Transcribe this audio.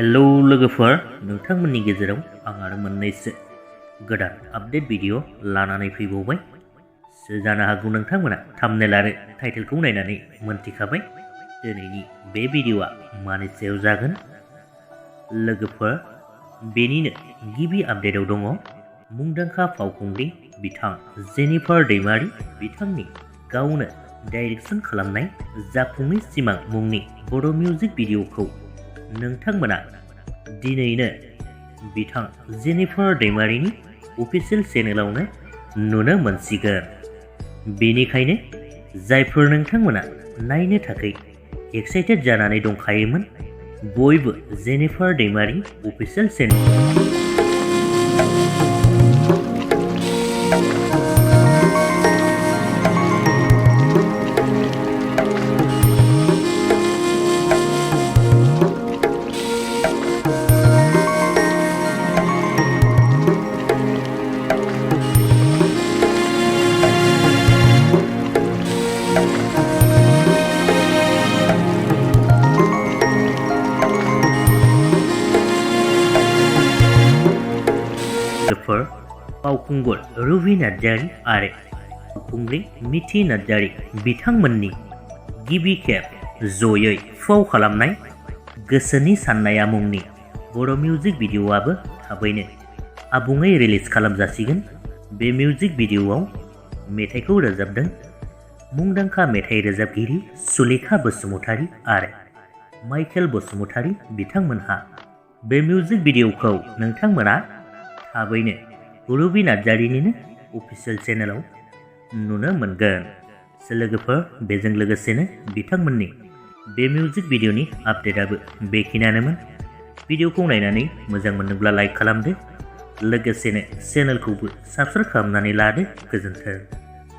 Hello लोगोफोर, नोंथांमोननि गेजेराव आं आरो मोननैसो गोदान आपडेट भिडिअ लानानै फैबावबाय। जानो हागौ नोंथांमोना थाम्बनेल आरो टाइटेलखौ नायनानै मोनथिखाबाय दिनैनि बे भिडिअआ मानि सायाव जागोन। लोगोफोर, बेनिनो गिबि आपडेटआव दङ मुंदांखा फावखुंग्रि बिथां जेनिफार दैमारि बिथांनि गावनो डाइरेक्सन खालामनाय जाफुङै सिमां मुंनि बर' मिउजिक भिडिअखौ नोंथांमोना दिनैनो बिथां जेनिफार दैमारिनि अफिसियेल चेनेलावनो नुनो मोनसिगोन। बेनिखायनो जायफोर नोंथांमोना नायनो थाखाय एक्साइटेड जानानै दंखायोमोन, बयबो जेनिफार दैमारि अफिसियेल चेनेल फावखुंगुर रुबि नार्जारि आरो फावखुंग्रि मिथि नार्जारि बिथांमोननि गिबि खेब जयै फाव खालामनाय गोसोनि साननाया मुंनि बर' मिउजिक भिडिअआबो थाबैनो आबुङै रिलिज खालामजासिगोन। बे मिउजिक भिडिअआव मेथाइखौ रोजाबदों मुंदांखा मेथाइ रोजाबगिरि सुलेखा बसुमतारी आरो माइकेल बसुमतारी बिथांमोनहा। बे मिउजिक भिडिअखौ नोंथांमोना थाबैनो रुबि नार्जारिनिनो अफिसियेल चेनेलाव नुनो मोनगोन। लोगोफोर, बेजों लोगोसेनो बिथांमोननि बे मिउजिक भिडिअनि आपडेटआबो बेखिनियानोमोन। भिडिअखौ नायनानै मोजां मोनोब्ला लाइक खालामदो, लोगोसेनो चेनेलखौबो साबस्क्राइब खालामनानै लादो। गोजोन्थों।